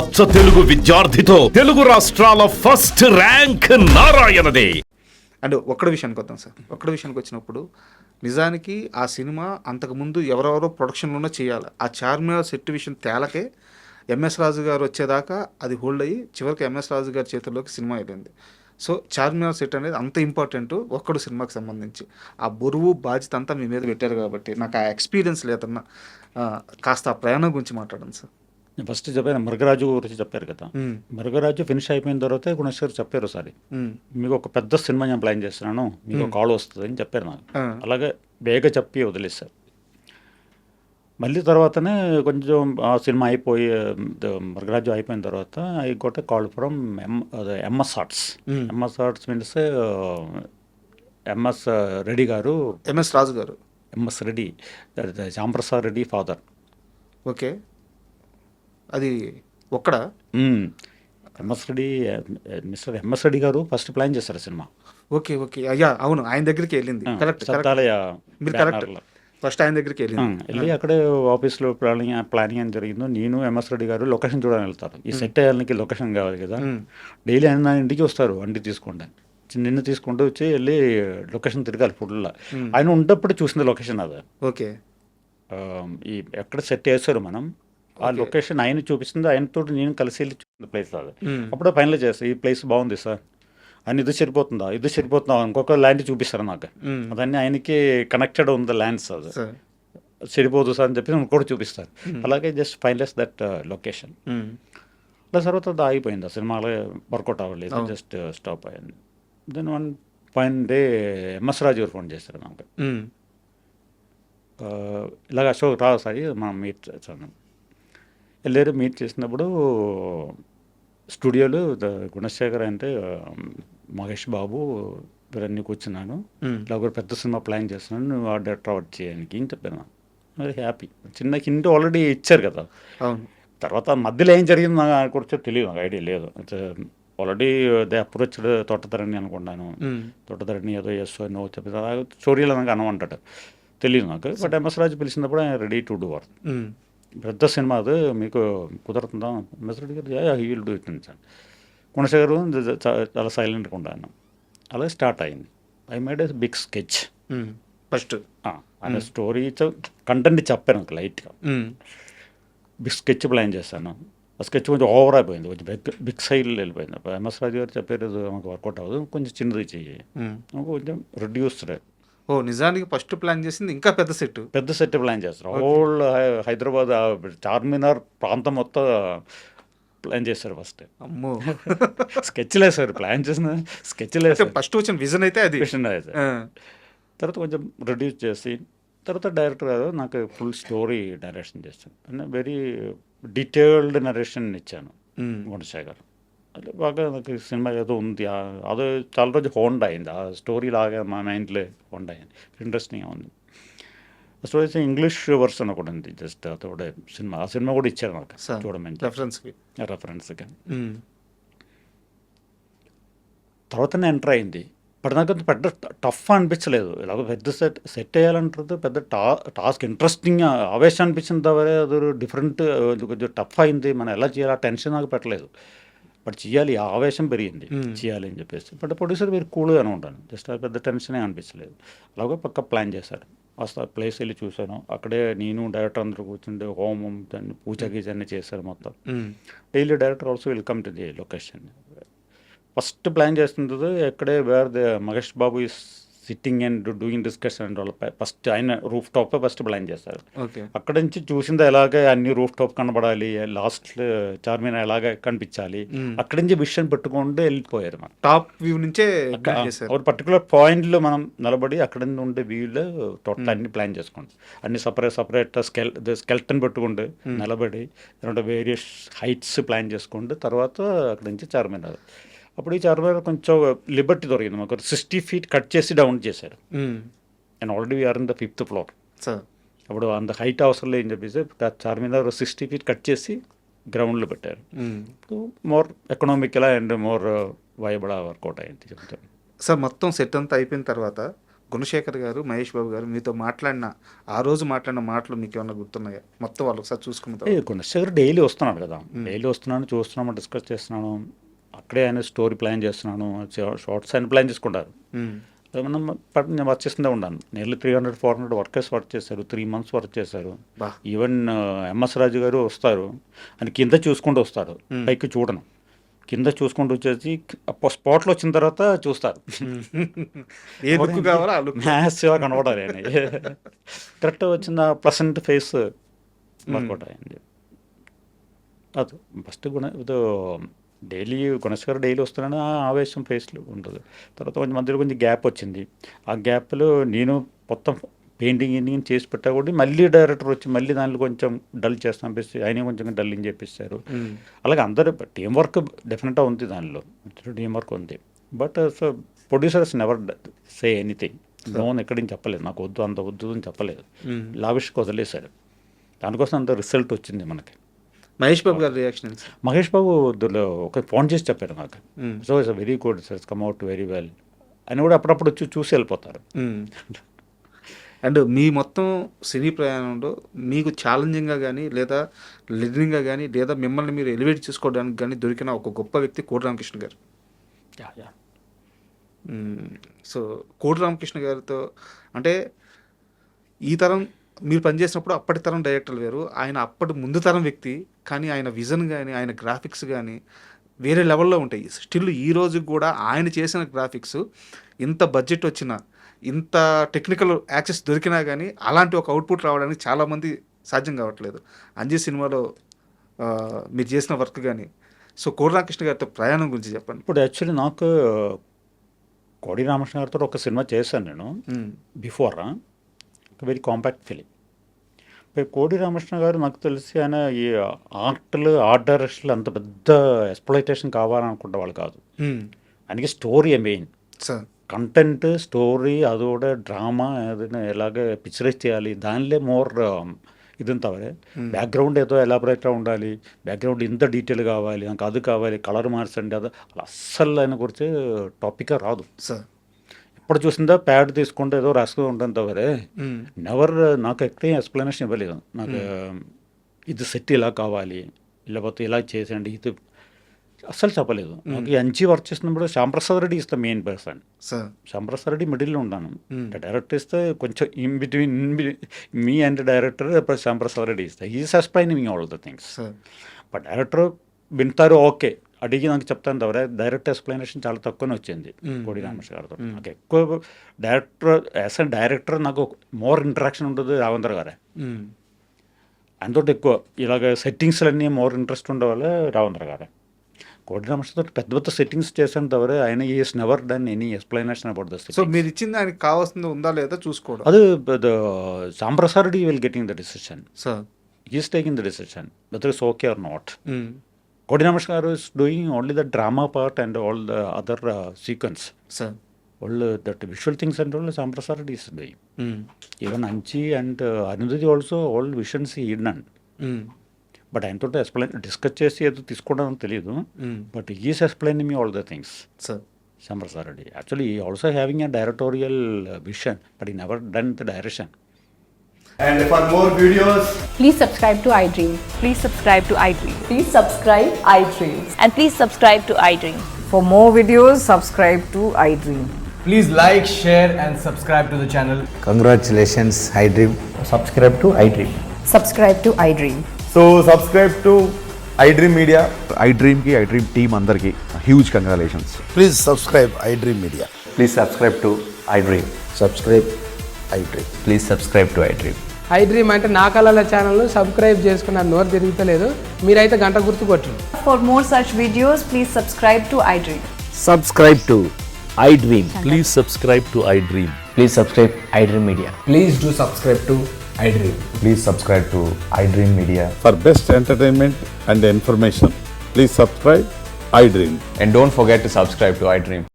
అచ్చ తెలుగు విద్యార్థితో తెలుగు రాష్ట్రాల first rank నారాయణదే. And ఒక్కడి విషయానికి వద్దాం సార్. ఒక్కడి విషయానికి వచ్చినప్పుడు నిజానికి ఆ సినిమా అంతకుముందు ఎవరెవరో ప్రొడక్షన్లోనే చేయాలి. ఆ చార్మినార్ సెట్ విషయం తేలకే ఎంఎస్ రాజు గారు వచ్చేదాకా అది హోల్డ్ అయ్యి చివరికి ఎంఎస్ రాజు గారి చేతుల్లోకి సినిమా అయిపోయింది. సో చార్మినార్ సెట్ అనేది అంత ఇంపార్టెంట్ ఒక్కడు సినిమాకి సంబంధించి. ఆ బరువు బాధ్యత అంతా మీ మీద పెట్టారు కాబట్టి నాకు ఆ ఎక్స్పీరియన్స్ లేదన్నా కాస్త ఆ ప్రయాణం గురించి మాట్లాడండి సార్. నేను ఫస్ట్ చెప్పాను మృగరాజు గురించి చెప్పారు కదా. మృగరాజు ఫినిష్ అయిపోయిన తర్వాత గుణేష్ గారు చెప్పారు ఒకసారి, మీకు ఒక పెద్ద సినిమా నేను ప్లాన్ చేస్తున్నాను, మీకు కాల్ వస్తుంది అని చెప్పారు నాకు. అలాగే బేగా చెప్పి వదిలేశారు. మళ్ళీ తర్వాతనే కొంచెం ఆ సినిమా అయిపోయి మృగరాజు అయిపోయిన తర్వాత I got a call from MS arts. MS arts means MS Reddy గారు, ఎంఎస్ రాజు గారు, MS Reddy, Shyamprasad Reddy father. Okay, అది ఒక్కడ MS Reddy, mister MS Reddy గారు ఫస్ట్ ప్లాన్ చేశారు సినిమా. ఓకే ఓకే, అయ్యా అవును, ఆయన దగ్గరికి వెళ్ళింది. కరెక్ట్, మీరు కరెక్ట్, ఫస్ట్ ఆయన దగ్గరికి వెళ్ళి అక్కడే ఆఫీస్లో ప్లానింగ్ అని జరిగిందో, నేను ఎంఎస్ రెడ్డి గారు లొకేషన్ చూడాలని వెళ్తారు. ఈ సెట్ అయ్యానికి లొకేషన్ కావాలి కదా. డైలీ ఆయన ఇంటికి వస్తారు వండి తీసుకుంటా, నిన్ను తీసుకుంటూ వచ్చి వెళ్ళి లొకేషన్ తిరగాలి ఫుడ్లో. ఆయన ఉన్నప్పుడు చూసింది లొకేషన్ అది. ఓకే, ఈ ఎక్కడ సెట్ చేస్తారు మనం ఆ లొకేషన్ ఆయన చూపిస్తుంది, ఆయనతో నేను కలిసి వెళ్ళి చూసిన ప్లేస్ అది. అప్పుడే ఫైనల్ చేస్తాను, ఈ ప్లేస్ బాగుంది సార్ అని, ఇది సరిపోతుందా ఇంకొక ల్యాండ్ చూపిస్తారు నాకు. అదన్నీ ఆయనకి కనెక్టెడ్ ఉంది ల్యాండ్స్, అది సరిపోదు సార్ అని చెప్పి ఇంకోటి చూపిస్తారు. అలాగే జస్ట్ ఫైనలైజ్ దట్ లొకేషన్. అలా తర్వాత అది ఆగిపోయింది, ఆ సినిమా అలాగే వర్కౌట్ అవ్వలేదు, జస్ట్ స్టాప్ అయ్యింది. Then one fine day MS Raju గారు ఫోన్ చేస్తారు నాకు, ఇలాగ అశోక్ రా సార్ మనం మీట్ చేస్తాను. వెళ్ళారు, మీట్ చేసినప్పుడు స్టూడియోలో గుణశేఖర్ అంటే మహేష్ బాబు ఇవన్నీ కూర్చున్నాను, ఇలా ఒక పెద్ద సినిమా ప్లాన్ చేస్తున్నాను, నువ్వు ఆ డైరెక్టర్ అవార్డ్ చేయడానికి అని చెప్పాను. Very happy. చిన్న హింట్ ఆల్రెడీ ఇచ్చారు కదా. తర్వాత మధ్యలో ఏం జరిగింది నాకు కూడా తెలియదు, నాకు ఐడియా లేదు. ఆల్రెడీ దే అప్రోచ్డ్ తోటధరణి అనుకున్నాను, తోటధరణి ఏదో ఎస్ నో చెప్పి స్టోరీలో నాకు అనమంటాడు, తెలియదు నాకు. బట్ ఎంఎస్ రాజు పిలిచినప్పుడు ఆయన రెడీ టు డూ వర్క్. పెద్ద సినిమా అది, మీకు కుదురుతుందా? ఎంఎస్ రెడ్డి గారు he will do it sir. Gunasekhar చాలా సైలెంట్గా ఉన్నాను. అలాగే స్టార్ట్ అయింది. I made a big sketch first. ఆయన స్టోరీ కంటెంట్ చెప్పాను నాకు లైట్గా. బిగ్ స్కెచ్ ప్లాన్ చేశాను. ఆ స్కెచ్ కొంచెం ఓవర్ అయిపోయింది, కొంచెం బిగ్ సైడ్ వెళ్ళిపోయింది. ఎంఎస్ రాజు గారు చెప్పారు మాకు వర్కౌట్ అవ్వదు, కొంచెం చిన్నది చెయ్యి, కొంచెం రెడ్యూస్డ్. ఓ, నిజానికి ఫస్ట్ ప్లాన్ చేసింది ఇంకా పెద్ద సెట్ ప్లాన్ చేస్తారు. హోల్ హైదరాబాద్ చార్మినార్ ప్రాంతం మొత్తం ప్లాన్ చేస్తారు. ఫస్ట్ అమ్మో స్కెచ్ లేసారు, ప్లాన్ చేసిన స్కెచ్ లేదు, ఫస్ట్ వచ్చిన విజన్ అయితే అది. తర్వాత కొంచెం రెడ్యూస్ చేసి తర్వాత డైరెక్టర్ గారు నాకు ఫుల్ స్టోరీ డైరెక్షన్ చేస్తాను, అంటే వెరీ డీటెయిల్డ్ నరేషన్ ఇచ్చాను గుణశేఖర్. అదే బాగా నాకు సినిమా ఏదో ఉంది, అదో చాలా రోజు హోండ్ అయింది, ఆ స్టోరీ లాగా మా మైండ్లో హోండ్ అయింది, ఇంట్రెస్టింగ్గా ఉంది. స్టోరీ ఇంగ్లీష్ వర్షన్ కూడా ఉంది, జస్ట్ అతోడే సినిమా, ఆ సినిమా కూడా ఇచ్చారు నాకు చూడమని రెఫరెన్స్గా. తర్వాతనే ఎంటర్ అయింది. బట్ నాకు పెద్ద టఫ్ అనిపించలేదు, ఇలాగ పెద్ద సెట్ వేయాలంటే పెద్ద టాస్క్ ఇంట్రెస్టింగ్ ఆవేశం అనిపించింది, అది డిఫరెంట్, కొంచెం టఫ్ అయింది, మనం ఎలా చేయాలి ఆ టెన్షన్ నాకు పెట్టలేదు. బట్ చేయాలి, ఆ ఆవేశం పెరిగింది చేయాలి అని చెప్పేసి. బట్ ప్రొడ్యూసర్ మీరు కూల్గానే ఉంటాను, జస్ట్ ఆ పెద్ద టెన్షనే అనిపించలేదు. అలాగే పక్క ప్లాన్ చేశారు. అసలు ప్లేస్ వెళ్ళి చూశాను, అక్కడే నేను డైరెక్టర్ అందరూ కూర్చుంటే హోమం దాన్ని పూజ గీజ అన్నీ చేశారు మొత్తం. Daily director also welcome to the location. First plan చేస్తుంటుంది ఎక్కడే wear the Mahesh Babu is sitting and doing discussion and వాళ్ళ ఫస్ట్ ఆయన రూఫ్ టాప్ ఫస్ట్ ప్లాన్ చేస్తారు. అక్కడ నుంచి చూసిందా ఎలాగే అన్ని రూఫ్ టాప్ కనబడాలి, లాస్ట్ చార్మినార్ ఎలాగే కనిపించాలి, అక్కడి నుంచి విషయం పెట్టుకుంటూ వెళ్ళిపోయారు. మనం టాప్ వ్యూ నుంచే ఒక పర్టికులర్ పాయింట్లో మనం నిలబడి అక్కడ ఉండే వ్యూలో టోటల్ అన్ని ప్లాన్ చేసుకోండి, అన్ని సపరేట్ స్కెల్టన్ పెట్టుకుంటూ నిలబడి వేరియస్ హైట్స్ ప్లాన్ చేసుకుంటూ తర్వాత అక్కడి నుంచి చార్మినార్. అప్పుడు ఈ చార్మినార్ కొంచెం లిబర్టీ దొరికింది మాకు, 60 feet కట్ చేసి డౌన్ చేశారు. And already we are in the 5th floor. అప్పుడు అంత హైట్ అవసరం లేదని చెప్పేసి చార్మినార్ 60 feet కట్ చేసి గ్రౌండ్లో పెట్టారు. ఇప్పుడు more economical and more viable work out అయింది చెప్తాను సార్. మొత్తం సెట్ అంతా అయిపోయిన తర్వాత గుణశేఖర్ గారు, మహేష్ బాబు గారు మీతో మాట్లాడిన ఆ రోజు మాట్లాడిన మాటలు మీకు ఏమన్నా గుర్తున్నాయా? మొత్తం వాళ్ళు ఒకసారి చూసుకున్న తర్వాత. గుణశేఖర్ డైలీ వస్తున్నాడు కదా, డైలీ వస్తున్నాను, చూస్తున్నాము, డిస్కస్ చేస్తున్నాను, అక్కడే ఆయన స్టోరీ ప్లాన్ చేస్తున్నాను, షార్ట్స్ ఆయన ప్లాన్ చేసుకుంటారు. మనం నేను వర్క్ చేస్తుందే ఉన్నాను. నియర్లీ 300-400 వర్కర్స్ వర్క్ చేశారు, 3 months వర్క్ చేశారు. ఈవెన్ ఎంఎస్ రాజు గారు వస్తారు, అని కింద చూసుకుంటూ వస్తారు, పైకి చూడను, కింద చూసుకుంటూ వచ్చేసి స్పాట్లో వచ్చిన తర్వాత చూస్తారు. మ్యాథ్స్గా కనబడాలి అని కరెక్ట్ వచ్చిన ప్లసెంట్ ఫేస్ వర్కౌట్ అయ్యింది. అది ఫస్ట్ ఇది డైలీ గుణశేఖర్ డైలీ వస్తున్నాను, ఆ ఆవేశం ఫేస్లో ఉంటుంది. తర్వాత కొంచెం మధ్యలో కొంచెం గ్యాప్ వచ్చింది. ఆ గ్యాప్లో నేను మొత్తం పెయింటింగ్ చేసి పెట్టా కూడా మళ్ళీ డైరెక్టర్ వచ్చి మళ్ళీ దాంట్లో కొంచెం డల్ చేస్తాను అనిపిస్తే ఆయన కొంచెం డల్లింగ్ చేపిస్తారు. అలాగే అందరూ టీం వర్క్ డెఫినెట్గా ఉంది, దానిలో టీం వర్క్ ఉంది. But so producers never say anything, known ఎక్కడి నుంచి చెప్పలేదు, నాకు వద్దు అంత వద్దు అని చెప్పలేదు, లావిష్కి వదిలేశారు. దానికోసం అంత రిజల్ట్ వచ్చింది మనకి. మహేష్ బాబు గారి రియాక్షన్? మహేష్ బాబు ఒక ఫోన్ చేసి చెప్పారు నాకు, so it's very good, it's come out very well అని కూడా అప్పుడప్పుడు వచ్చి చూసి వెళ్ళిపోతారు. అండ్ మీ మొత్తం సినీ ప్రయాణంలో మీకు ఛాలెంజింగ్గా కానీ లేదా లీడింగ్గా కానీ లేదా మిమ్మల్ని మీరు ఎలివేట్ చేసుకోవడానికి కానీ దొరికిన ఒక గొప్ప వ్యక్తి కోడి రామకృష్ణ గారు. సో కోడి రామకృష్ణ గారితో అంటే ఈ తరం మీరు పనిచేసినప్పుడు అప్పటి తరం డైరెక్టర్లు వేరు, ఆయన అప్పటి ముందు తరం వ్యక్తి, కానీ ఆయన విజన్ కానీ ఆయన గ్రాఫిక్స్ కానీ వేరే లెవెల్లో ఉంటాయి. స్టిల్ ఈ రోజు కూడా ఆయన చేసిన గ్రాఫిక్స్ ఇంత బడ్జెట్ వచ్చినా ఇంత టెక్నికల్ యాక్సెస్ దొరికినా కానీ అలాంటి ఒక అవుట్పుట్ రావడానికి చాలామంది సాధ్యం కావట్లేదు. అంజీ సినిమాలో మీరు చేసిన వర్క్ కానీ, సో కోడి రామకృష్ణ గారితో ప్రయాణం గురించి చెప్పండి. ఇప్పుడు యాక్చువల్లీ నాకు కోడి రామకృష్ణ గారితో ఒక సినిమా చేశాను నేను బిఫోర్, వెరీ కాంపాక్ట్ ఫిలిం. కోడి రామకృష్ణ గారు నాకు తెలిసి ఆయన ఈ ఆర్ట్ డైరెక్షన్లు అంత పెద్ద ఎక్స్ప్లాయిటేషన్ కావాలనుకుంటే వాళ్ళు కాదు. ఆయనకి స్టోరీ మెయిన్, కంటెంట్ స్టోరీ, అదోడ డ్రామా ఏదైనా ఎలాగ పిక్చరైజ్ చేయాలి, దానిలో మోర్ ఇదంతవరే. బ్యాక్గ్రౌండ్ ఏదో ఎలాబరేట్గా ఉండాలి, బ్యాక్గ్రౌండ్ ఇంత డీటెయిల్ కావాలి, నాకు అది కావాలి, కలర్ మార్చండి, అది అలా అస్సలు ఆయన గురించి టాపిక్గా రాదు. ఇప్పుడు చూసిందా ప్యాడ్ తీసుకుంటే ఏదో రాసుకుంటూ ఉంటుంది తవరే, నెవర్ నాకు ఎక్కడే ఎక్స్ప్లెనేషన్ ఇవ్వలేదు. నాకు ఇది సెట్ ఇలా కావాలి, లేకపోతే ఇలా చేసేయండి, ఇది అస్సలు చెప్పలేదు. నాకు అంచి వర్క్ చేసినప్పుడు Shyamprasad Reddy is the main person. Shyamprasad Reddy మిడిల్లో ఉన్నాను, డైరెక్టర్ ఇస్తే కొంచెం in between me and director Shyamprasad Reddy ఇస్తే he's explaining all the things. But director వింటారు, ఓకే అడిగి నాకు చెప్తాను తవరే, డైరెక్ట్ ఎక్స్ప్లెనేషన్ చాలా తక్కువనే వచ్చింది కోడి రామకృష్ణ గారితో. నాకు ఎక్కువ డైరెక్టర్ యాజ్ అ డైరెక్టర్ నాకు మోర్ ఇంటరాక్షన్ ఉంటుంది రాఘవేంద్ర గారే. అందుతో ఎక్కువ ఇలాగ సెట్టింగ్స్లన్నీ మోర్ ఇంట్రెస్ట్ ఉండేవాళ్ళే రాఘవేంద్ర గారే. కోడి రామకృష్ణతో పెద్ద పెద్ద సెట్టింగ్స్ చేశాను తవరే, ఆయన is never done any explanation about the settings. So మీరు ఇచ్చింది ఆయనకి కావాల్సింది ఉందా లేదా చూసుకోవడం. అది Shyamprasad Reddy will getting the decision, is taking the decision whether it's okay or not. Kodi Rameshwar is doing only the drama part and all the other sequence. All that visual things and all Samprasad is doing. Even Anchi and Arundhati also all visions he done. But I am to explain, discuss chesi edo tiskodam teliyadu. But he is explaining me all the things. Samprasad Reddy. Actually, he also having a directorial vision, but he never done the direction. And for more videos, please subscribe to iDream. Please subscribe to iDream. Please subscribe iDream. And please subscribe to iDream. For more videos, subscribe to iDream. please like, share and subscribe to the channel. Congratulations, iDream. Subscribe to iDream. Subscribe to iDream. So subscribe to iDream Media. iDream ki iDream team andarki huge congratulations. Please subscribe iDream Media. Please subscribe to iDream. Subscribe iDream. Please subscribe to iDream. iDream అంటే నా కళల channel subscribe చేసుకున్న నోరు తిరుగుతలేదు, మీరైతే గంట గుర్తు కొట్టండి. For more such videos, please subscribe to iDream. Subscribe to iDream. Please subscribe to iDream. Please subscribe iDream Media. Please do subscribe to iDream. Please subscribe to iDream Media. For best entertainment and information, please subscribe iDream. And don't forget to subscribe to iDream.